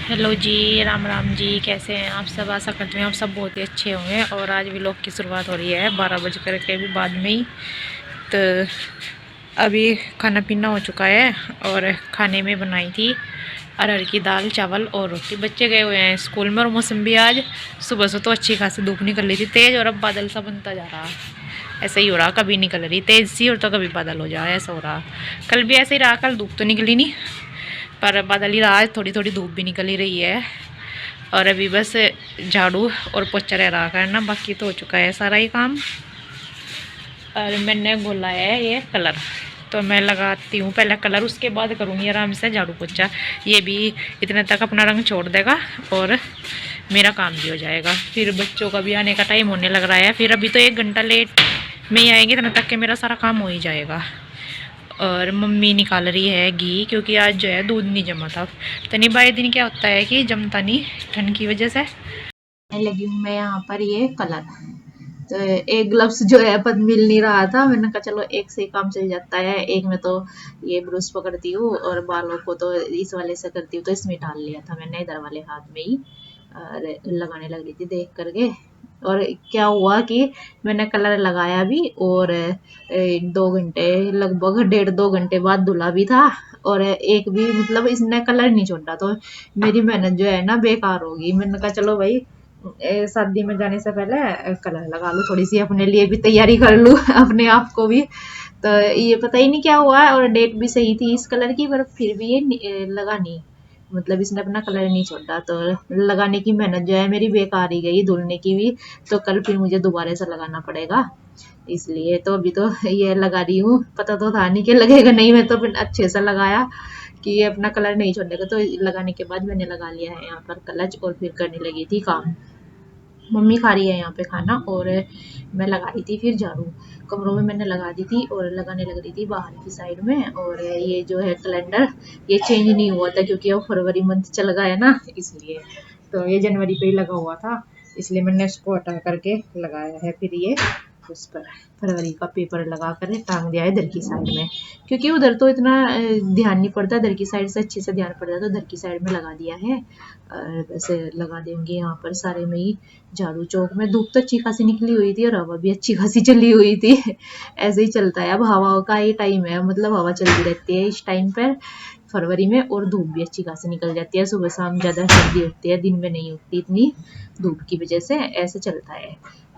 Hello जी, राम राम जी। कैसे हैं आप सब? आशा करते हैं आप सब बहुत ही अच्छे होंगे। और आज व्लॉग की शुरुआत हो रही है 12 बज कर के भी बाद में ही। तो अभी खाना पीना हो चुका है और खाने में बनाई थी अरहर की दाल, चावल और रोटी। बच्चे गए हुए हैं स्कूल में और मौसम भी आज सुबह से तो अच्छी खासी धूप निकल रही थी तेज़, और अब बादल सा बनता जा रहा। ऐसे ही हो रहा, कभी निकल रही तेज़ सी और तो कभी बादल हो जाए, ऐसा हो रहा। कल भी ऐसे ही रहा, कल धूप तो निकली नहीं पर बादल ही रहा, आज थोड़ी थोड़ी धूप भी निकल ही रही है। और अभी बस झाड़ू और पोछा रह रहा करना, बाकी तो हो चुका है सारा ही काम। और मैंने बोला है ये कलर, तो मैं लगाती हूँ पहले कलर, उसके बाद करूँगी आराम से झाड़ू पोछा। ये भी इतने तक अपना रंग छोड़ देगा और मेरा काम भी हो जाएगा। फिर बच्चों का भी आने का टाइम होने लग रहा है, फिर अभी तो 1 घंटा लेट में ही आएंगे, इतने तक के मेरा सारा काम हो ही जाएगा। और मम्मी निकाल रही है घी, क्योंकि आज जो है दूध नहीं जमा था। तनी बाई दिन क्या होता है कि जमता नहीं ठंड की वजह से। लगी हूँ मैं यहाँ पर ये कलर, तो एक ग्लव्स जो है पर मिल नहीं रहा था। मैंने कहा चलो एक से ही काम चल जाता है। एक में तो ये ब्रश पकड़ती हूँ और बालों को तो इस वाले से करती हूँ, तो इसमें डाल लिया था मैंने इधर वाले हाथ में ही। और लगाने लग रही थी देख करके। और क्या हुआ कि मैंने कलर लगाया भी और 2 घंटे, लगभग 1.5-2 घंटे बाद धुला भी था। और एक भी मतलब इसने कलर नहीं छोड़ा, तो मेरी मेहनत जो है ना बेकार होगी। मैंने कहा चलो भाई शादी में जाने से पहले कलर लगा लूँ, थोड़ी सी अपने लिए भी तैयारी कर लूँ अपने आप को भी। तो ये पता ही नहीं क्या हुआ, और डेट भी सही थी इस कलर की, पर फिर भी ये लगा नहीं। मतलब इसने अपना कलर नहीं छोड़ा, तो लगाने की मेहनत जो है मेरी बेकार ही गई, धुलने की भी। तो कल फिर मुझे दोबारा से लगाना पड़ेगा, इसलिए तो अभी तो ये लगा रही हूँ। पता तो था नहीं कि लगेगा नहीं, मैं तो फिर अच्छे से लगाया कि ये अपना कलर नहीं छोड़ेगा। तो लगाने के बाद मैंने लगा लिया है यहाँ पर कलच और फिर करने लगी थी काम। मम्मी खा रही है यहाँ पे खाना और मैं लगा रही थी फिर झाड़ू। कमरों में मैंने लगा दी थी और लगाने लग रही थी बाहर की साइड में। और ये जो है कैलेंडर, ये चेंज नहीं हुआ था क्योंकि अब फरवरी मंथ चल गया है ना, इसलिए। तो ये जनवरी पे ही लगा हुआ था, इसलिए मैंने इसको हटा करके लगाया है फिर ये उस पर फरवरी का पेपर लगा कर टांग दिया है इधर की साइड में। क्योंकि उधर तो इतना ध्यान नहीं पड़ता, इधर की साइड से अच्छे से ध्यान पड़ता, तो इधर की साइड में लगा दिया है। और वैसे लगा देंगे यहाँ पर सारे में ही झाड़ू चौक में। धूप तो अच्छी खासी निकली हुई थी और हवा भी अच्छी खासी चली हुई थी ऐसे ही चलता है, अब हवा का ही टाइम है, मतलब हवा चलती रहती है इस टाइम पर फरवरी में। और धूप भी अच्छी खासी निकल जाती है, सुबह शाम ज़्यादा सर्दी होती है, दिन में नहीं होती इतनी धूप की वजह से, ऐसे चलता है।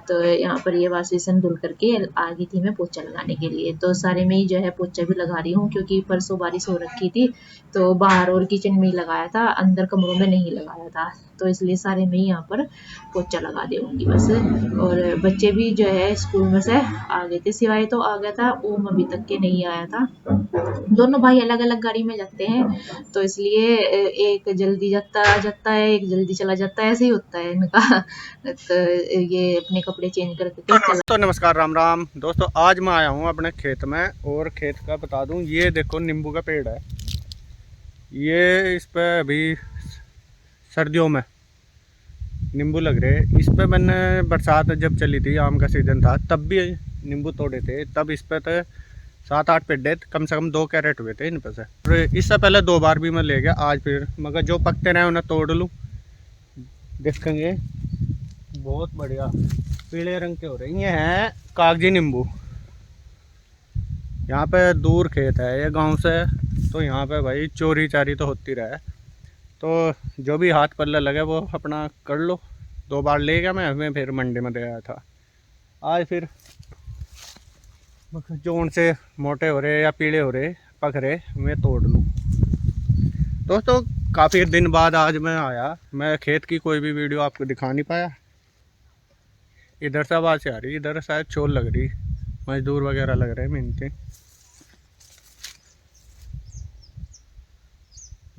तो यहाँ पर ये वॉश बेसिन धुल करके आ गई थी मैं पोछा लगाने के लिए। तो सारे में ही जो है पोछा भी लगा रही हूँ, क्योंकि परसों बारिश हो रखी थी, तो बाहर और किचन में ही लगाया था, अंदर कमरों में नहीं लगाया था। तो इसलिए सारे में ही यहाँ पर पोछा लगा दूंगी बस। और बच्चे भी जो है स्कूल में से आ गए थे, सिवाय तो आ गया था ओम, अभी तक के नहीं आया था। दोनों भाई अलग अलग गाड़ी में जाते हैं, तो इसलिए एक जल्दी जाता जाता है, एक जल्दी चला जाता है, ऐसे ही होता है इनका। तो ये अपने कपड़े चेंज करके चला। तो नमस्कार, राम राम दोस्तों। आज मैं आया हूँ अपने खेत में, और खेत का बता दूँ, ये देखो नींबू का पेड़ है। ये इस पे अभी सर्दियों में नींबू लग रहे हैं। इस पे मैंने बरसात जब चली थी, आम का सीज़न था, तब भी नींबू तोड़े थे। तब इस पे तो 7-8 पेड्डे, कम से कम 2 कैरेट हुए थे इन पे से। और इससे पहले 2 बार भी मैं ले गया, आज फिर मगर जो पकते रहे उन्हें तोड़ लूँ। देखेंगे बहुत बढ़िया पीले रंग के हो रहे हैं। ये हैं कागजी नींबू। यहाँ पे दूर खेत है ये गांव से, तो यहाँ पे भाई चोरी चारी तो होती रहे। तो जो भी हाथ पल्ले लगे वो अपना कर लो। 2 बार ले गया मैं, हमें फिर मंडी में दे आया था। आज फिर जो उनसे मोटे हो रहे या पीले हो रहे पक रहे, मैं तोड़ लूँ। दोस्तों काफ़ी दिन बाद आज मैं आया, मैं खेत की कोई भी वीडियो आपको दिखा नहीं पाया। इधर से आवाज़ आ रही, इधर शायद चोर लग रही, मजदूर वगैरह लग रहे हैं मेहनती।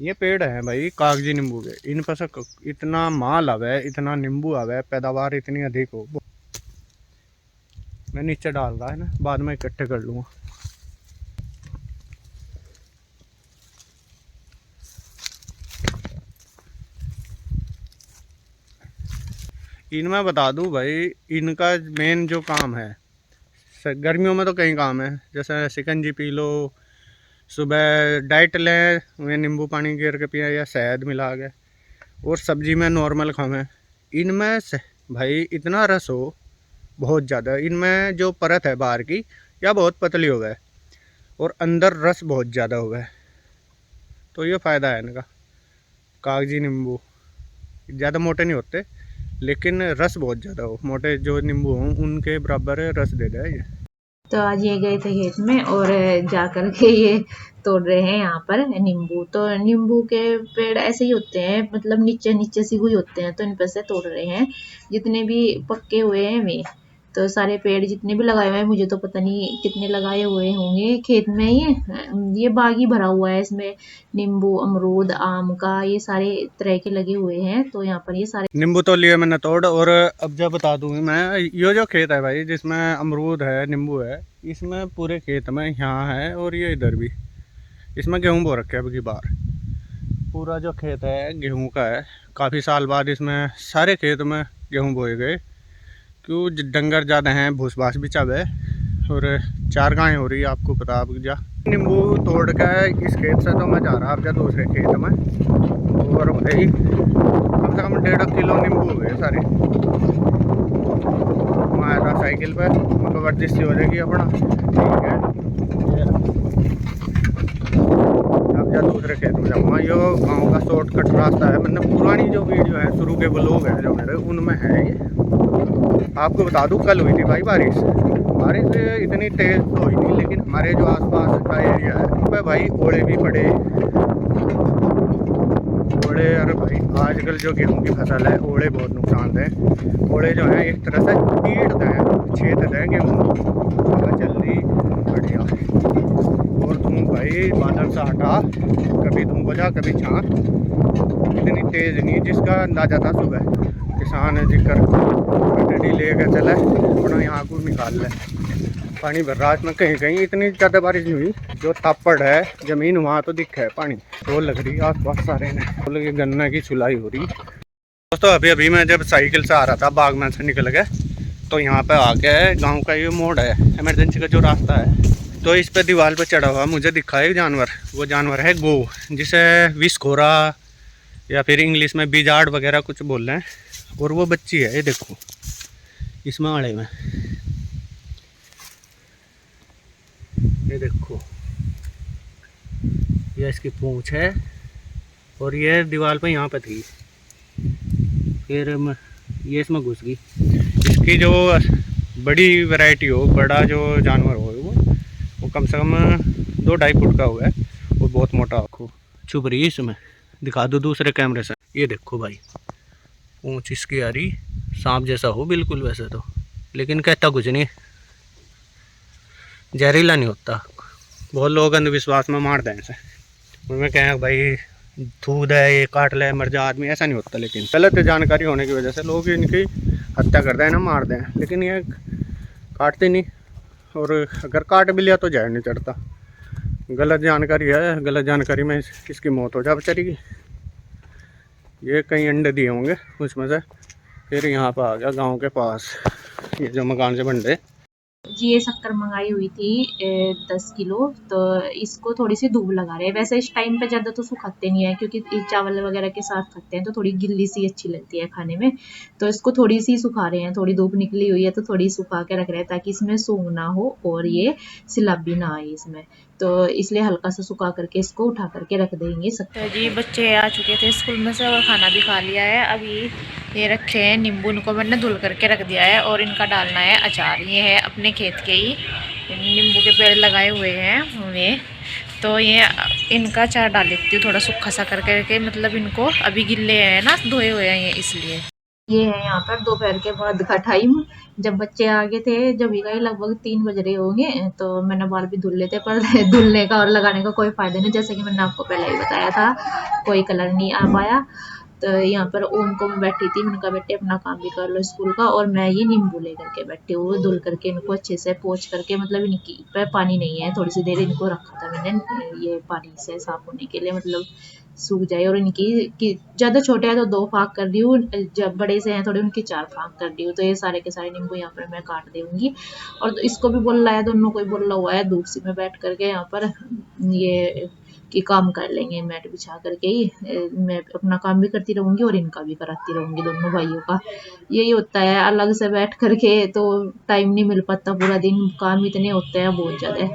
ये पेड़ है भाई कागजी नींबू के, इन पर से इतना माल आवे, इतना नींबू आवे, पैदावार इतनी अधिक हो। मैं नीचे डाल रहा है ना, बाद में इकट्ठे कर लूँगा। इनमें बता दूँ भाई, इनका मेन जो काम है, गर्मियों में तो कई काम है, जैसे शिकंजी पी लो, सुबह डाइट लें, नींबू पानी गिर के पिया या शहद मिला के। और सब्जी में नॉर्मल खावें। इनमें से भाई इतना रस हो बहुत ज़्यादा, इनमें जो परत है बाहर की या बहुत पतली हो गए और अंदर रस बहुत ज़्यादा हो गए, तो ये फ़ायदा है इनका। कागजी नींबू ज़्यादा मोटे नहीं होते, लेकिन रस बहुत ज़्यादा हो, मोटे जो नींबू हों उनके बराबर रस दे दे ये। तो आज ये गए थे खेत में और जा कर के ये तोड़ रहे हैं यहाँ पर नींबू। तो नींबू के पेड़ ऐसे ही होते हैं, मतलब नीचे नीचे से हुई होते हैं, तो इन पर से तोड़ रहे हैं जितने भी पक्के हुए हैं वे। तो सारे पेड़ जितने भी लगाए हुए हैं, मुझे तो पता नहीं कितने लगाए हुए होंगे खेत में। ये बाग ही भरा हुआ है, इसमें नींबू, अमरूद, आम का ये सारे तरह के लगे हुए हैं। तो यहाँ पर ये सारे नींबू तो लिए मैंने तोड़, और अब जब बता दूँ मैं, ये जो खेत है भाई जिसमें अमरूद है, नींबू है, इसमें पूरे खेत में यहाँ है और ये इधर भी, इसमें गेहूँ बो रखे अब की बार। पूरा जो खेत है गेहूँ का है, काफ़ी साल बाद इसमें सारे खेत में गेहूँ बोए गए, क्यों डंगर ज़्यादा हैं, भूस भास भी चब है और 4 गायें हो रही है, आपको पता। आप जा नींबू तोड़ कर इस खेत से तो मैं जा रहा अब जा दूसरे खेत में, और भाई कम से कम 1.5 किलो नींबू हो गए सारे। मैं आया था साइकिल पर, मतलब वर्जिश सी हो जाएगी अपना, ठीक है। अब जा दूसरे खेत में जाऊँगा। यो गांव का शॉर्टकट रास्ता है, मैंने पुरानी जो वीडियो है, शुरू के ब्लॉग है जो मेरे, उनमें है ये। आपको बता दूँ, कल हुई थी भाई बारिश इतनी तेज़ तो हुई नहीं, लेकिन हमारे जो आसपास का एरिया है उन पर भाई ओले भी पड़े। ओले, अरे भाई आजकल जो गेहूं की फसल है, ओले बहुत नुकसान दें। ओले जो हैं एक तरह से पीट दें, छेद दें गेहूँ, हवा चल रही बढ़िया। और धूप भाई बादल से हटा, कभी धूप हो जा कभी छाँ, इतनी तेज़ नहीं जिसका अंदाज़ा था सुबह। किसान जिक्र गड्डी ले कर चला अपना यहाँ को निकाल ले, पानी भर रहा इसमें। कहीं कहीं इतनी ज़्यादा बारिश नहीं हुई, जो तापड़ है ज़मीन वहाँ तो दिखा है पानी, वो लग रही आस पास सारे ने। बोले कि गन्ना की चुलाई हो रही। दोस्तों अभी मैं जब साइकिल से आ रहा था, बाग में से निकल गए, तो यहाँ पे आके गांव का ये मोड़ है, इमरजेंसी का जो रास्ता है, तो इस पे दीवार पे चढ़ा हुआ मुझे दिखा है जानवर। वो जानवर है गो, जिसे विषखोरा या फिर इंग्लिश में बिजार्ड वगैरह कुछ बोल रहे हैं। और वो बच्ची है, ये देखो इसमें आड़े में, ये देखो, ये इसकी पूंछ है और ये दीवार पे यहाँ पे थी, फिर ये इसमें घुस गई। इसकी जो बड़ी वैरायटी हो, बड़ा जो जानवर हो, वो कम से कम 2-2.5 फुट का हुआ है और बहुत मोटा। आँखों छुप रही है इसमें, दिखा दो दूसरे कैमरे से। ये देखो भाई, पूंछ इसकी आ रही, सांप जैसा हो बिल्कुल वैसे तो, लेकिन कहता कुछ नहीं, जहरीला नहीं होता। बहुत लोग अंधविश्वास में मार दें इसे, उनमें कहें भाई थूक है, ये काट ले मर जा आदमी, ऐसा नहीं होता। लेकिन गलत जानकारी होने की वजह से लोग इनकी हत्या कर दें ना, मार दें, लेकिन ये काटते नहीं, और अगर काट भी लिया तो जहर नहीं चढ़ता। गलत जानकारी है, गलत जानकारी में इसकी मौत हो जा बेचारी की। ये कई अंडे दिए होंगे उसमें से, फिर यहाँ पर आ गया गाँव के पास, ये जो मकान से बन रहे। जी ये शक्कर मंगाई हुई थी 10 किलो। तो इसको थोड़ी सी धूप लगा रहे हैं। वैसे इस टाइम पे ज़्यादा तो सुखाते नहीं है, क्योंकि चावल वगैरह के साथ खाते हैं तो थोड़ी गिल्ली सी अच्छी लगती है खाने में। तो इसको थोड़ी सी सुखा रहे हैं, थोड़ी धूप निकली हुई है तो थोड़ी सुखा के रख रहे हैं, ताकि इसमें सूंघ ना हो और ये सिलब भी ना आए इसमें। तो इसलिए हल्का सा सुखा करके इसको उठा करके रख देंगे। तो जी बच्चे आ चुके थे स्कूल में से और खाना भी खा लिया है। अभी ये रखे हैं नींबू, इनको मैंने धुल करके रख दिया है और इनका डालना है अचार। ये है अपने खेत के ही नींबू के पेड़ लगाए हुए हैं ये, तो ये इनका अचार डाल देती हूँ थोड़ा सूखा सा करके, मतलब इनको अभी गिल्ले हैं ना, धोए हुए हैं ये, इसलिए। ये है यहाँ पर दोपहर के बाद का टाइम, जब बच्चे आ गए थे, जब ही गए लगभग 3 बज रहे होंगे, तो मैंने बाल भी धुल लेते, पर धुलने का और लगाने का कोई फायदा नहीं, जैसे कि मैंने आपको पहले ही बताया था, कोई कलर नहीं आ पाया। तो यहाँ पर ओम को मैं बैठी थी, मैंने कहा बेटे अपना काम भी कर लो स्कूल का, और मैं ये नींबू लेकर के बैठी हूँ धुल करके इनको अच्छे से पोंछ करके, मतलब इनकी पे पानी नहीं है, थोड़ी सी देर इनको रखा था मैंने ये पानी से साफ होने के लिए, मतलब सूख जाए। और इनकी ज़्यादा छोटे हैं तो 2 फाँक कर दी हूँ, जब बड़े से हैं थोड़े उनकी 4 फाँक कर दी हूँ। तो ये सारे के सारे नींबू यहाँ पर मैं काट दूँगी। और इसको भी बोल रहा है, दोनों को ही बोला हुआ है धूप सी में बैठ करके यहाँ पर ये कि काम कर लेंगे मैट बिछा करके ही। मैं अपना काम भी करती रहूँगी और इनका भी कराती रहूँगी, दोनों भाइयों का। यही होता है, अलग से बैठ करके तो टाइम नहीं मिल पाता, पूरा दिन काम इतने होते हैं बहुत ज़्यादा।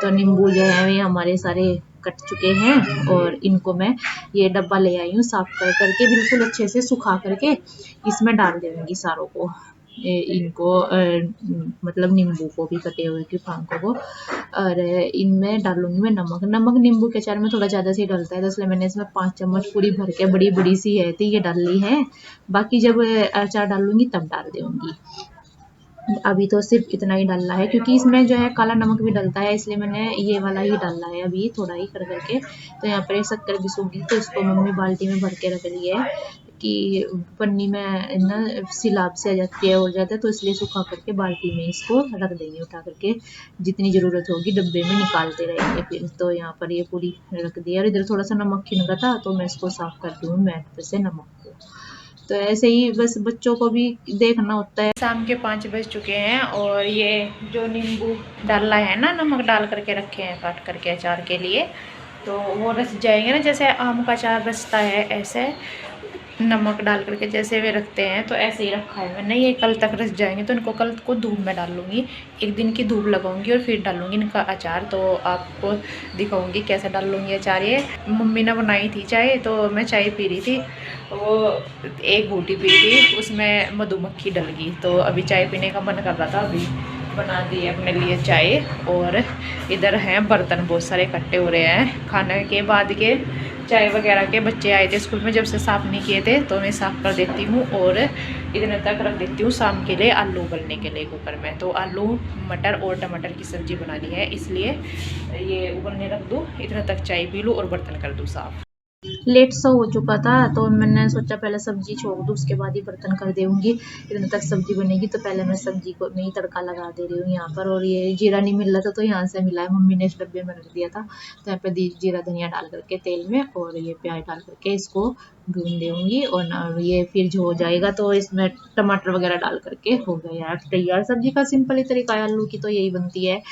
तो नींबू जो है वे हमारे सारे कट चुके हैं और इनको मैं ये डब्बा ले आई हूँ साफ कर करके, बिल्कुल अच्छे से सुखा करके इसमें डाल दूँगी सारों को। इनको मतलब नींबू को भी, कटे हुए के फांकों को, और इनमें डालूंगी मैं नमक। नमक नींबू के अचार में थोड़ा ज़्यादा से डलता है, तो इसलिए मैंने इसमें 5 चम्मच पूरी भर के, बड़ी बड़ी सी है थी ये डाल ली है। बाकी जब अचार डालूंगी तब डाल दूँगी। अभी तो सिर्फ इतना ही डालना है, क्योंकि इसमें जो है काला नमक भी डलता है, इसलिए मैंने ये वाला ही डालना है अभी थोड़ा ही कर करके। तो यहाँ पर शक्कर भी सूख गई, तो इसको मम्मी बाल्टी में भर के रख ली है कि पन्नी में ना सिलाब से आ जाती है और ज़्यादा, तो इसलिए सुखा करके बाल्टी में इसको रख देंगे उठा करके। जितनी ज़रूरत होगी डब्बे में निकालते रहेंगे फिर। तो यहाँ पर ये पूरी रख दी, और इधर थोड़ा सा नमक खिनका था तो मैं इसको साफ कर दूँ मैट पे से नमक को। तो ऐसे ही बस बच्चों को भी देखना होता है। शाम के 5 बज चुके हैं और ये जो नींबू डाला है ना, नमक डाल करके रखे हैं काट करके अचार के लिए, तो वो रस जाएंगे ना, जैसे आम का अचार रसता है ऐसे नमक डाल करके जैसे वे रखते हैं, तो ऐसे ही रखा है मैंने। ये कल तक रस जाएंगे, तो इनको कल को धूप में डाल लूँगी, एक दिन की धूप लगाऊंगी और फिर डालूंगी इनका अचार। तो आपको दिखाऊंगी कैसे डाल लूँगी अचार। ये मम्मी ने बनाई थी चाय, तो मैं चाय पी रही थी, वो एक घूटी पी थी, उसमें मधुमक्खी डल गई, तो अभी चाय पीने का मन कर रहा था, अभी बना दी है अपने लिए चाय। और इधर हैं बर्तन बहुत सारे इकट्ठे हो रहे हैं खाने के बाद के, चाय वगैरह के। बच्चे आए थे स्कूल में, जब से साफ़ नहीं किए थे तो मैं साफ़ कर देती हूँ और इतने तक रख देती हूँ शाम के लिए आलू उबलने के लिए कुकर में। तो आलू मटर और टमाटर की सब्ज़ी बनानी है, इसलिए ये उबलने रख दूँ, इतने तक चाय पी लूँ और बर्तन कर दूँ साफ़। लेट सा हो चुका था, तो मैंने सोचा पहले सब्जी छोड़ दूँ, उसके बाद ही बर्तन कर दूँगी। इतने तक सब्जी बनेगी, तो पहले मैं सब्जी को में ही तड़का लगा दे रही हूँ यहाँ पर। और ये जीरा नहीं मिल रहा था, तो यहाँ से मिला है, मम्मी ने इस डब्बे में रख दिया था। तो यहाँ पे जीरा धनिया डाल करके तेल में, और ये प्याज डाल करके इसको भून दूँगी। और ना ये फिर जो हो जाएगा तो इसमें टमाटर वगैरह डाल करके हो गया तैयार। सब्जी का सिंपल ही तरीका है, आलू की तो यही बनती है।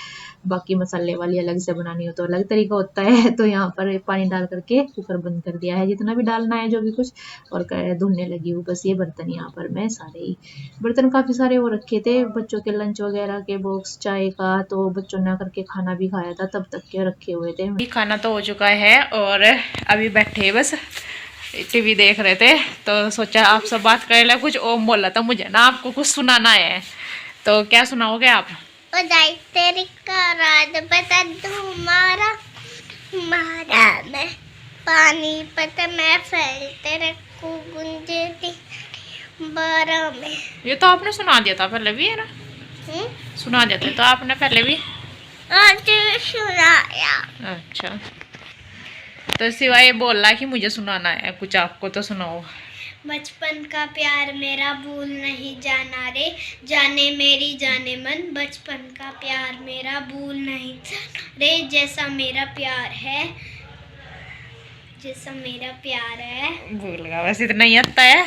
बाकी मसाले वाली अलग से बनानी हो तो अलग तरीका होता है। तो यहाँ पर पानी डाल करके कुकर बंद कर दिया है, जितना भी डालना है जो भी कुछ, और धुलने लगी हूँ बस। ये बर्तन यहाँ पर मैं सारे ही बर्तन काफ़ी सारे वो रखे थे बच्चों के लंच वगैरह के बॉक्स, चाय का, तो बच्चों ने करके खाना भी खाया था, तब तक के रखे हुए थे। खाना तो हो चुका है और अभी बैठे बस टीवी देख रहे थे, तो सोचा आप सब बात कर ले। कुछ ओम बोला था मुझे ना आपको कुछ सुनाना है, तो क्या सुनाओगे आप? तेरी का राज बता तुम्हारा मारा मैं पानी पता मैं फैलते रखूं गुंजे बारा में। ये तो आपने सुना दिया था पहले भी, है ना? सुना दिया था तो आपने पहले भी आज सुनाया। अच्छा, तो सिवाय बोल रहा कि मुझे सुनाना है कुछ, आपको तो सुनाओ। बचपन का प्यार मेरा भूल नहीं जाना रे, जाने मेरी जाने मन। बचपन का प्यार मेरा भूल नहीं जाना रे, जैसा मेरा प्यार है, जैसा मेरा प्यार है। भूल गया, बस इतना ही आता है।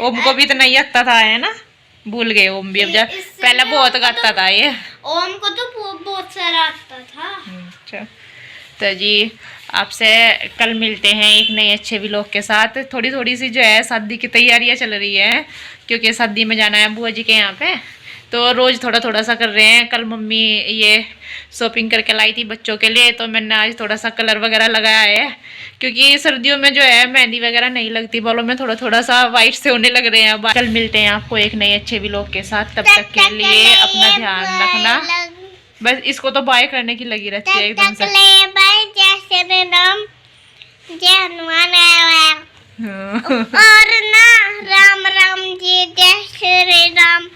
ओम को भी इतना ही आता था, है ना? भूल गए ओम भी अब जा, पहले बहुत गाता था ये। ओम को तो बहुत सारा आता था। अच्छा, तो जी आपसे कल मिलते हैं एक नए अच्छे व्लॉग के साथ। थोड़ी थोड़ी सी जो है शादी की तैयारियां चल रही है, क्योंकि शादी में जाना है बुआ जी के यहाँ पे, तो रोज़ थोड़ा थोड़ा सा कर रहे हैं। कल मम्मी ये शॉपिंग करके लाई थी बच्चों के लिए, तो मैंने आज थोड़ा सा कलर वगैरह लगाया है, क्योंकि सर्दियों में जो है मेहंदी वगैरह नहीं लगती, बालों में थोड़ा थोड़ा सा वाइट से होने लग रहे हैं। कल मिलते हैं आपको एक नए अच्छे व्लॉग के साथ, तब तक के लिए अपना ध्यान रखना। बस इसको तो बाय करने की लगी रहती है एकदम से। जय हनुमान और ना राम राम जी जय श्री राम।